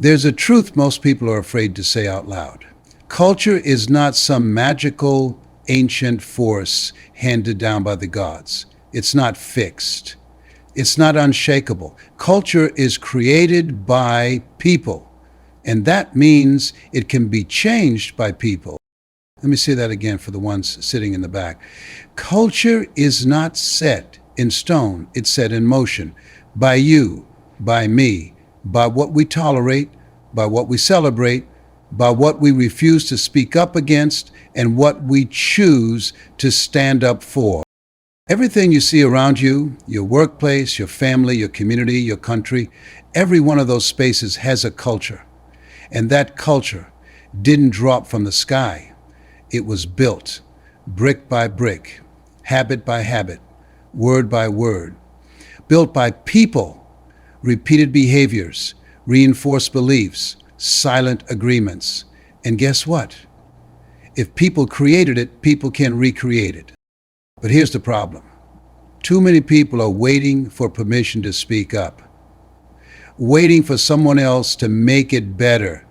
There's a truth most people are afraid to say out loud. Culture is not some magical, ancient force handed down by the gods. It's not fixed. It's not unshakable. Culture is created by people, and that means it can be changed by people. Let me say that again for the ones sitting in the back. Culture is not set in stone, it's set in motion by you, by me, by what we tolerate, by what we celebrate, by what we refuse to speak up against, and what we choose to stand up for. Everything you see around you, your workplace, your family, your community, your country, every one of those spaces has a culture. And that culture didn't drop from the sky. It was built brick by brick, habit by habit, word by word, built by people, repeated behaviors, reinforced beliefs, silent agreements. And guess what? If people created it, people can recreate it. But here's the problem. Too many people are waiting for permission to speak up, waiting for someone else to make it better.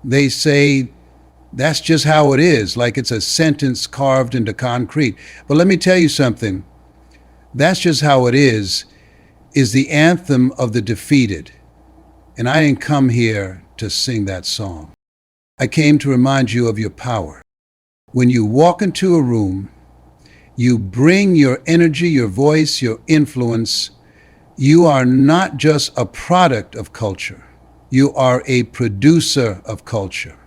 They say, that's just how it is, like it's a sentence carved into concrete. But let me tell you something. That's just how it is the anthem of the defeated. And I didn't come here to sing that song. I came to remind you of your power. When you walk into a room, you bring your energy, your voice, your influence. You are not just a product of culture. You are a producer of culture.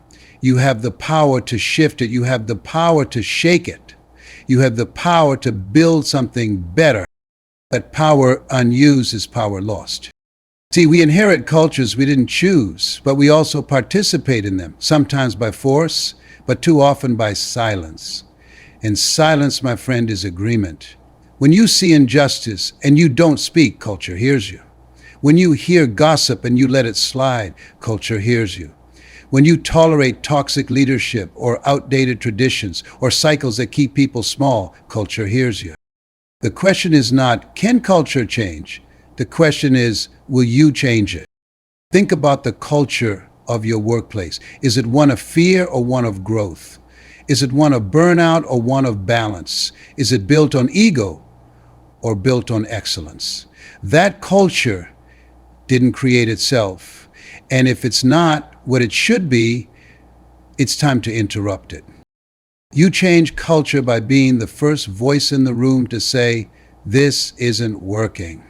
You have the power to shift it. You have the power to shake it. You have the power to build something better. But power unused is power lost. See, we inherit cultures we didn't choose, but we also participate in them, sometimes by force, but too often by silence. And silence, my friend, is agreement. When you see injustice and you don't speak, culture hears you. When you hear gossip and you let it slide, culture hears you. When you tolerate toxic leadership or outdated traditions or cycles that keep people small, culture hears you. The question is not, can culture change? The question is, will you change it? Think about the culture of your workplace. Is it one of fear or one of growth? Is it one of burnout or one of balance? Is it built on ego or built on excellence? That culture didn't create itself. And if it's not what it should be, it's time to interrupt it. You change culture by being the first voice in the room to say, this isn't working.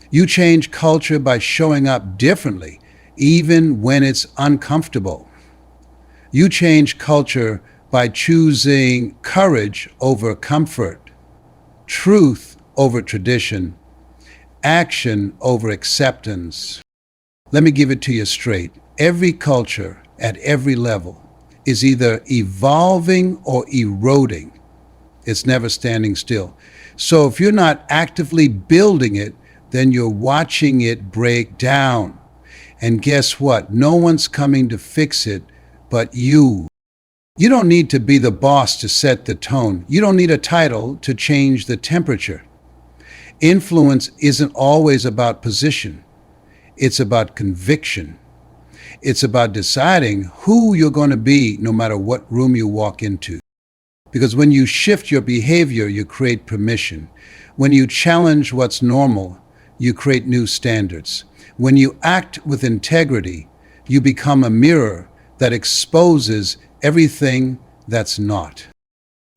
You change culture by showing up differently, even when it's uncomfortable. You change culture by choosing courage over comfort, truth over tradition, action over acceptance. Let me give it to you straight. Every culture at every level is either evolving or eroding. It's never standing still. So if you're not actively building it, then you're watching it break down. And guess what? No one's coming to fix it but you. You don't need to be the boss to set the tone. You don't need a title to change the temperature. Influence isn't always about position. It's about conviction. It's about deciding who you're going to be no matter what room you walk into. Because when you shift your behavior, you create permission. When you challenge what's normal, you create new standards. When you act with integrity, you become a mirror that exposes everything that's not.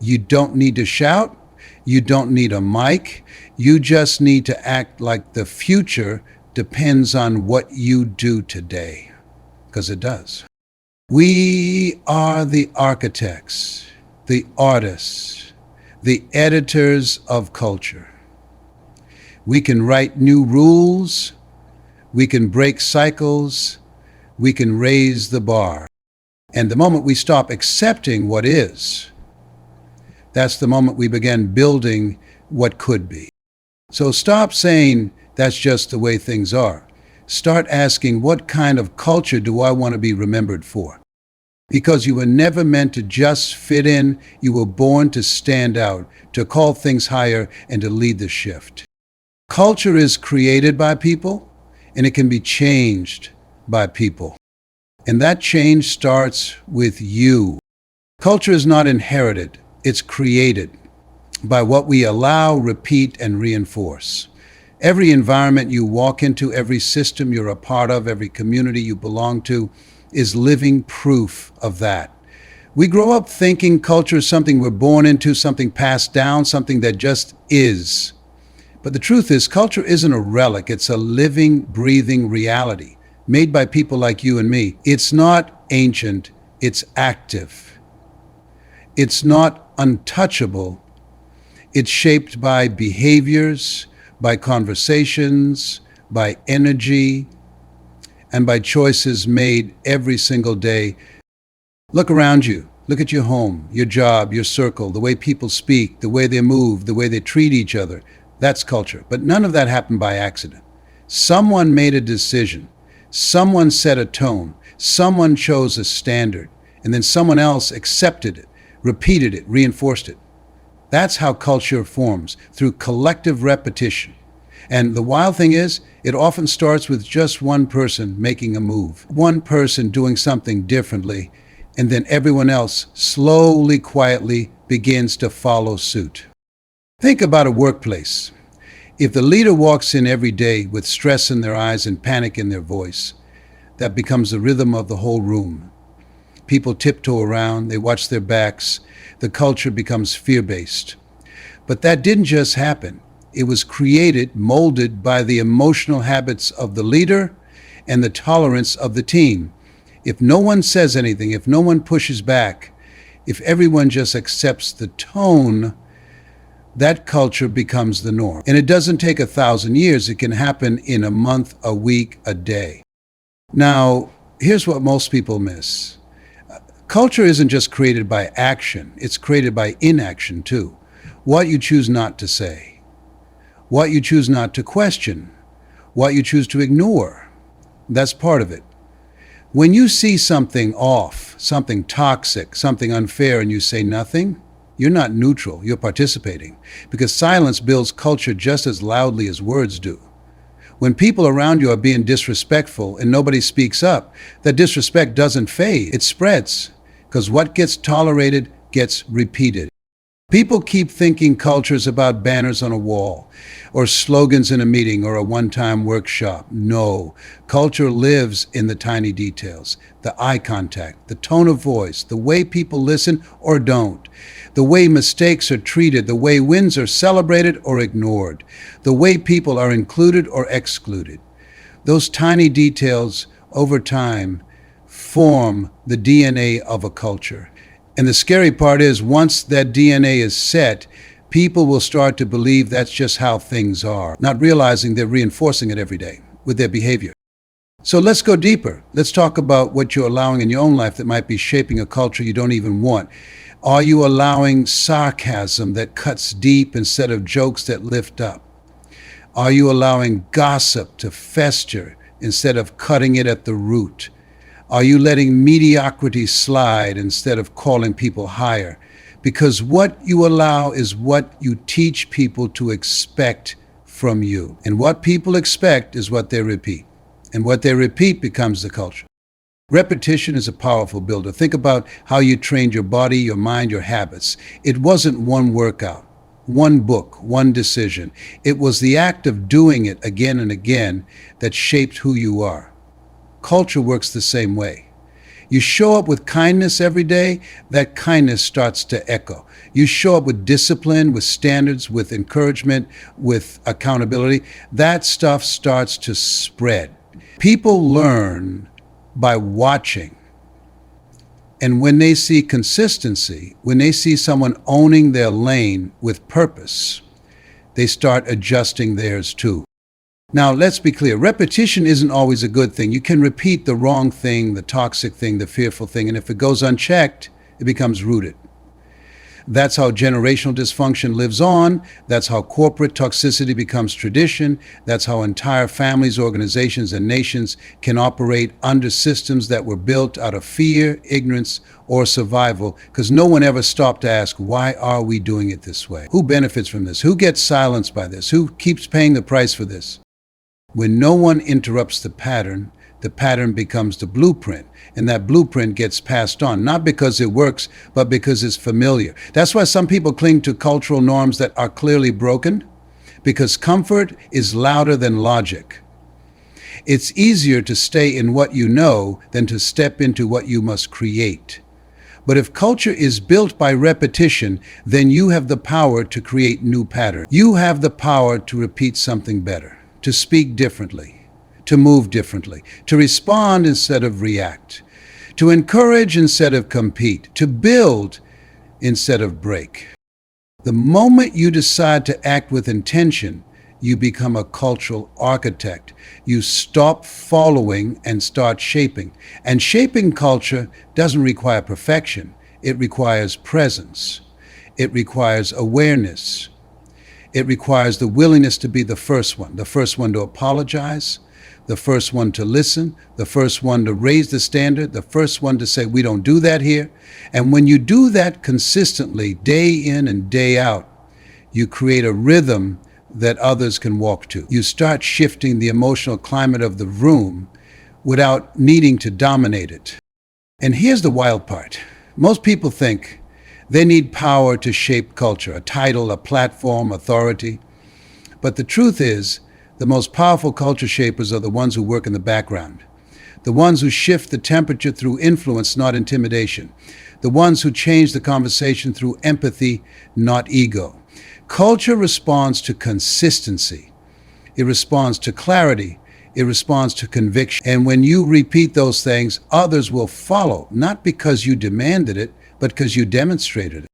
You don't need to shout. You don't need a mic. You just need to act like the future depends on what you do today, because it does. We are the architects, the artists, the editors of culture. We can write new rules, we can break cycles, we can raise the bar. And the moment we stop accepting what is, that's the moment we begin building what could be. So stop saying, that's just the way things are. Start asking, what kind of culture do I want to be remembered for? Because you were never meant to just fit in. You were born to stand out, to call things higher, and to lead the shift. Culture is created by people, and it can be changed by people. And that change starts with you. Culture is not inherited, it's created by what we allow, repeat, and reinforce. Every environment you walk into, every system you're a part of, every community you belong to is living proof of that. We grow up thinking culture is something we're born into, something passed down, something that just is. But the truth is, culture isn't a relic, it's a living, breathing reality made by people like you and me. It's not ancient, it's active. It's not untouchable, it's shaped by behaviors, by conversations, by energy, and by choices made every single day. Look around you. Look at your home, your job, your circle, the way people speak, the way they move, the way they treat each other. That's culture. But none of that happened by accident. Someone made a decision. Someone set a tone. Someone chose a standard. And then someone else accepted it, repeated it, reinforced it. That's how culture forms, through collective repetition. And the wild thing is, it often starts with just one person making a move, one person doing something differently, and then everyone else slowly, quietly begins to follow suit. Think about a workplace. If the leader walks in every day with stress in their eyes and panic in their voice, that becomes the rhythm of the whole room. People tiptoe around, they watch their backs, the culture becomes fear-based. But that didn't just happen. It was created, molded by the emotional habits of the leader and the tolerance of the team. If no one says anything, if no one pushes back, if everyone just accepts the tone, that culture becomes the norm. And it doesn't take 1,000 years. It can happen in a month, a week, a day. Now, here's what most people miss. Culture isn't just created by action, it's created by inaction too. What you choose not to say, what you choose not to question, what you choose to ignore, that's part of it. When you see something off, something toxic, something unfair, and you say nothing, you're not neutral, you're participating. Because silence builds culture just as loudly as words do. When people around you are being disrespectful and nobody speaks up, that disrespect doesn't fade, it spreads. Because what gets tolerated gets repeated. People keep thinking culture is about banners on a wall, or slogans in a meeting, or a one-time workshop. No, culture lives in the tiny details, the eye contact, the tone of voice, the way people listen or don't, the way mistakes are treated, the way wins are celebrated or ignored, the way people are included or excluded. Those tiny details, over time, form the DNA of a culture. And the scary part is, once that DNA is set, people will start to believe that's just how things are, not realizing they're reinforcing it every day with their behavior. So let's go deeper. Let's talk about what you're allowing in your own life that might be shaping a culture you don't even want. Are you allowing sarcasm that cuts deep instead of jokes that lift up? Are you allowing gossip to fester instead of cutting it at the root? Are you letting mediocrity slide instead of calling people higher? Because what you allow is what you teach people to expect from you. And what people expect is what they repeat. And what they repeat becomes the culture. Repetition is a powerful builder. Think about how you trained your body, your mind, your habits. It wasn't one workout, one book, one decision. It was the act of doing it again and again that shaped who you are. Culture works the same way. You show up with kindness every day, that kindness starts to echo. You show up with discipline, with standards, with encouragement, with accountability, that stuff starts to spread. People learn by watching. And when they see consistency, when they see someone owning their lane with purpose, they start adjusting theirs too. Now, let's be clear. Repetition isn't always a good thing. You can repeat the wrong thing, the toxic thing, the fearful thing, and if it goes unchecked, it becomes rooted. That's how generational dysfunction lives on. That's how corporate toxicity becomes tradition. That's how entire families, organizations, and nations can operate under systems that were built out of fear, ignorance, or survival, because no one ever stopped to ask, why are we doing it this way? Who benefits from this? Who gets silenced by this? Who keeps paying the price for this? When no one interrupts the pattern, The pattern becomes the blueprint, and that blueprint gets passed on, not because it works, but because it's familiar. That's why some people cling to cultural norms that are clearly broken, because comfort is louder than logic. It's easier to stay in what you know than to step into what you must create. But if culture is built by repetition, then you have the power to create new patterns. You have the power to repeat something better, to speak differently, to move differently, to respond instead of react, to encourage instead of compete, to build instead of break. The moment you decide to act with intention, you become a cultural architect. You stop following and start shaping. And shaping culture doesn't require perfection. It requires presence. It requires awareness. It requires the willingness to be the first one to apologize, the first one to listen, the first one to raise the standard, the first one to say, we don't do that here. And when you do that consistently, day in and day out, you create a rhythm that others can walk to. You start shifting the emotional climate of the room without needing to dominate it. And here's the wild part. Most people think they need power to shape culture, a title, a platform, authority. But the truth is, the most powerful culture shapers are the ones who work in the background. The ones who shift the temperature through influence, not intimidation. The ones who change the conversation through empathy, not ego. Culture responds to consistency. It responds to clarity. It responds to conviction. And when you repeat those things, others will follow, not because you demanded it, but because you demonstrated it.